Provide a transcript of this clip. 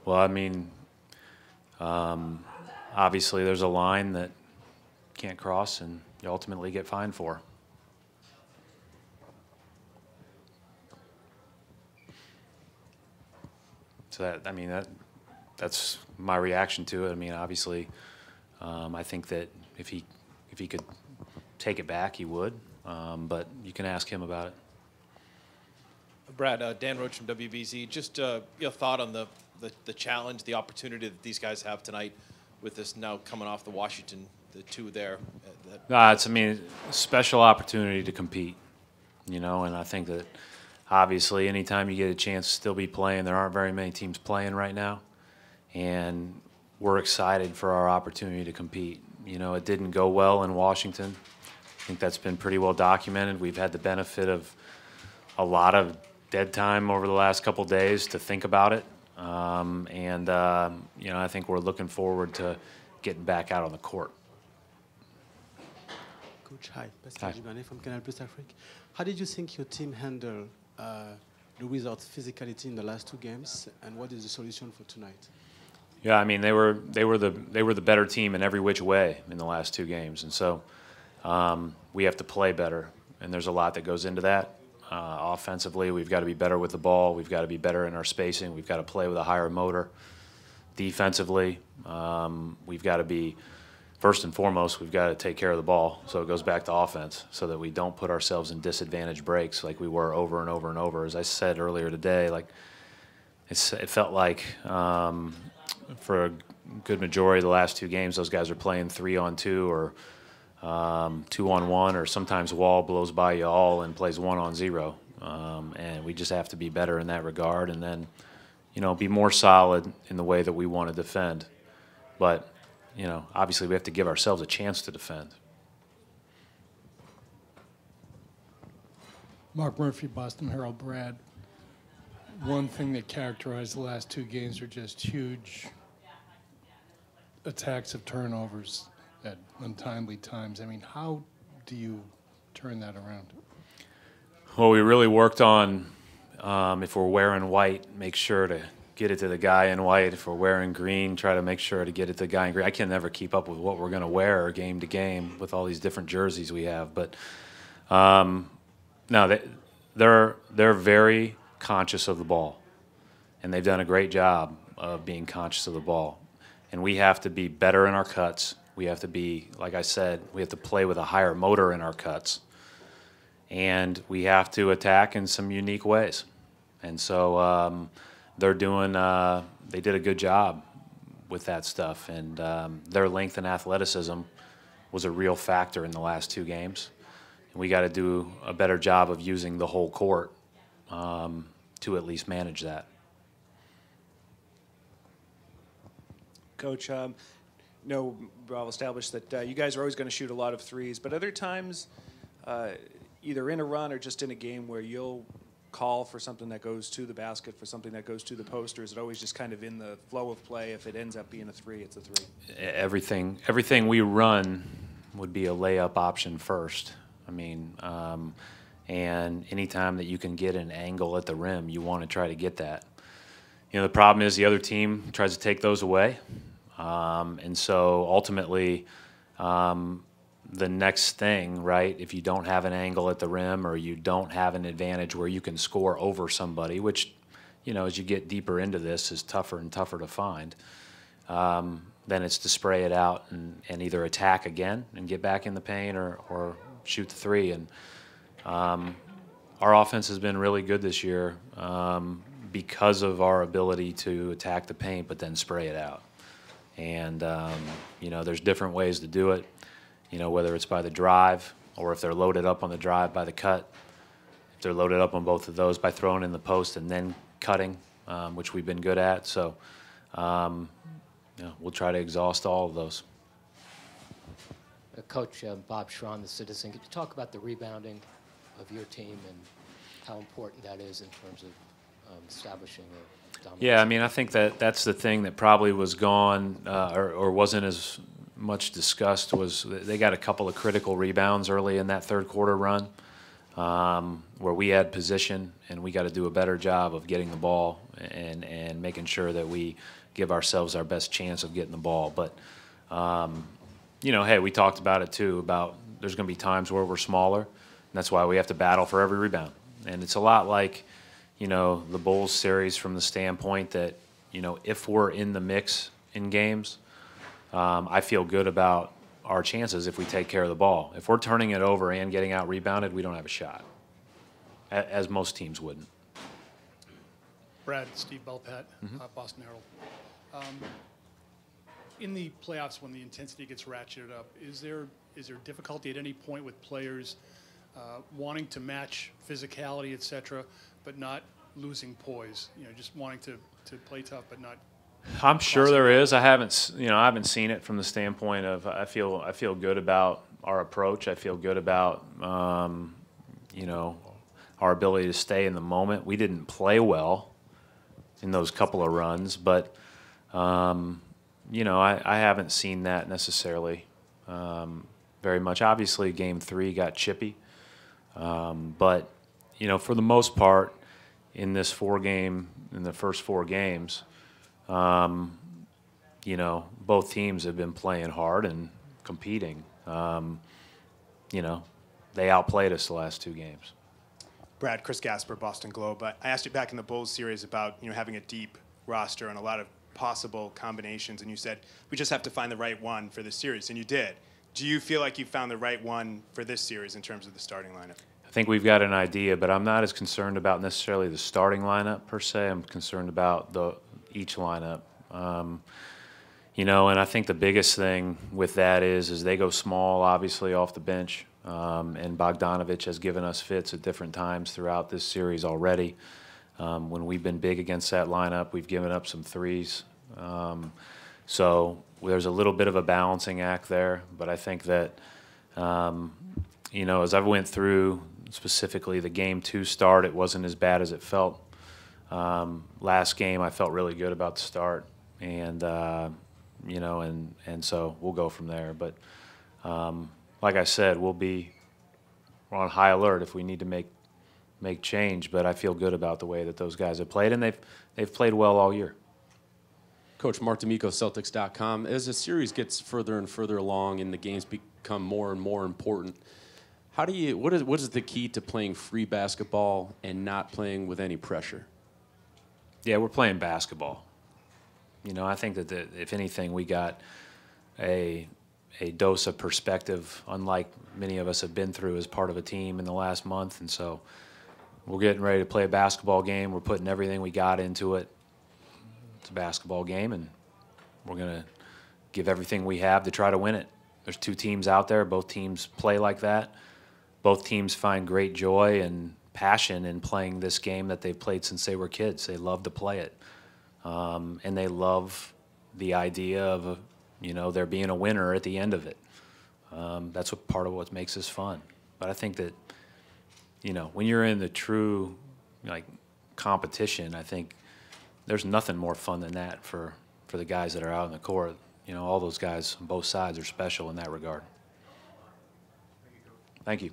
Well, I mean, obviously there's a line that you can't cross and you ultimately get fined for. So that, I mean, that's my reaction to it. I mean, obviously, I think that if he could take it back, he would. But you can ask him about it. Brad, Dan Roach from WBZ. Just your thought on the challenge, the opportunity that these guys have tonight with this now coming off the Washington, the two there. It's, I mean, a special opportunity to compete, you know, and I think that obviously anytime you get a chance to still be playing, there aren't very many teams playing right now, and we're excited for our opportunity to compete. You know, it didn't go well in Washington. I think that's been pretty well documented. We've had the benefit of a lot of dead time over the last couple of days to think about it. You know, I think we're looking forward to getting back out on the court. Coach, hi. Pascal Gibane from Canal Plus Afrique. How did you think your team handled the Wizards' physicality in the last two games, and what is the solution for tonight? Yeah, I mean, they were the better team in every which way in the last two games, and so we have to play better, and there's a lot that goes into that. Offensively, we've got to be better with the ball. We've got to be better in our spacing. We've got to play with a higher motor. Defensively, we've got to be, first and foremost, we've got to take care of the ball. So it goes back to offense so that we don't put ourselves in disadvantaged breaks like we were over and over and over. As I said earlier today, like it felt like for a good majority of the last two games, those guys are playing 3-on-2 or 2-on-1, or sometimes Wall blows by you all and plays 1-on-0. And we just have to be better in that regard, and then, you know, be more solid in the way that we want to defend. But, you know, obviously we have to give ourselves a chance to defend. Mark Murphy, Boston Herald. Brad, one thing that characterized the last two games are just huge attacks of turnovers at untimely times. I mean, how do you turn that around? Well, we really worked on, if we're wearing white, make sure to get it to the guy in white. If we're wearing green, try to make sure to get it to the guy in green. I can never keep up with what we're going to wear game to game with all these different jerseys we have. But no, they're very conscious of the ball, and they've done a great job of being conscious of the ball. And we have to be better in our cuts. We have to be, like I said, we have to play with a higher motor in our cuts. And we have to attack in some unique ways. And so they're doing, they did a good job with that stuff. And their length and athleticism was a real factor in the last two games. And we got to do a better job of using the whole court to at least manage that. Coach, no, well established that you guys are always going to shoot a lot of threes, but other times, either in a run or just in a game where you'll call for something that goes to the basket, for something that goes to the post, or is it always just kind of in the flow of play? If it ends up being a three, it's a three. Everything we run would be a layup option first. I mean, and anytime that you can get an angle at the rim, you want to try to get that. You know, the problem is the other team tries to take those away. And so ultimately, the next thing, right, if you don't have an angle at the rim or you don't have an advantage where you can score over somebody, which, you know, as you get deeper into this is tougher and tougher to find, then it's to spray it out and either attack again and get back in the paint or shoot the three. And our offense has been really good this year because of our ability to attack the paint but then spray it out. And, you know, there's different ways to do it, you know, whether it's by the drive or if they're loaded up on the drive by the cut. If they're loaded up on both of those by throwing in the post and then cutting, which we've been good at. So, you know, we'll try to exhaust all of those. Coach Bob Schron, the Citizen, could you talk about the rebounding of your team and how important that is in terms of establishing a dominance? Yeah, I mean, I think that's the thing that probably was gone or wasn't as much discussed was they got a couple of critical rebounds early in that third quarter run. where we had position, and we got to do a better job of getting the ball and making sure that we give ourselves our best chance of getting the ball. But, you know, hey, we talked about it too, about there's going to be times where we're smaller, and that's why we have to battle for every rebound. And it's a lot like, you know, the Bulls series from the standpoint that, you know, if we're in the mix in games, I feel good about our chances if we take care of the ball. If we're turning it over and getting out rebounded, we don't have a shot, as most teams wouldn't. Brad, Steve Belpat, Boston Herald. In the playoffs, when the intensity gets ratcheted up, is there difficulty at any point with players wanting to match physicality, et cetera, but not losing poise? You know, just wanting to play tough, but not. I'm sure there is. I haven't seen it from the standpoint of I feel good about our approach. I feel good about you know, our ability to stay in the moment. We didn't play well in those couple of runs, but you know, I haven't seen that necessarily very much. Obviously, Game 3 got chippy, but you know, for the most part, in the first 4 games. You know, both teams have been playing hard and competing. You know, they outplayed us the last 2 games. Brad, Chris Gasper, Boston Globe. I asked you back in the Bulls series about, you know, having a deep roster and a lot of possible combinations, and you said we just have to find the right one for this series, and you did. Do you feel like you found the right one for this series in terms of the starting lineup? I think we've got an idea, but I'm not as concerned about necessarily the starting lineup per se. I'm concerned about each lineup. You know, and I think the biggest thing with that is they go small, obviously, off the bench. And Bogdanovich has given us fits at different times throughout this series already. When we've been big against that lineup, we've given up some threes. So there's a little bit of a balancing act there. But I think that, you know, as I went through specifically the Game 2 start, it wasn't as bad as it felt. Last game, I felt really good about the start, and you know, and so we'll go from there. But like I said, we're on high alert if we need to make change. But I feel good about the way that those guys have played, and they've played well all year. Coach Mark D'Amico, Celtics.com. As the series gets further and further along, and the games become more and more important, what is the key to playing free basketball and not playing with any pressure? Yeah, we're playing basketball. You know, I think that if anything, we got a dose of perspective, unlike many of us have been through as part of a team in the last month. And so we're getting ready to play a basketball game. We're putting everything we got into it. It's a basketball game, and we're going to give everything we have to try to win it. There's 2 teams out there. Both teams play like that. Both teams find great joy and passion in playing this game that they've played since they were kids. They love to play it. And they love the idea of, you know, there being a winner at the end of it. That's part of what makes this fun. But I think that, you know, when you're in the true, like, competition, I think there's nothing more fun than that for the guys that are out in the court. You know, all those guys on both sides are special in that regard. Thank you.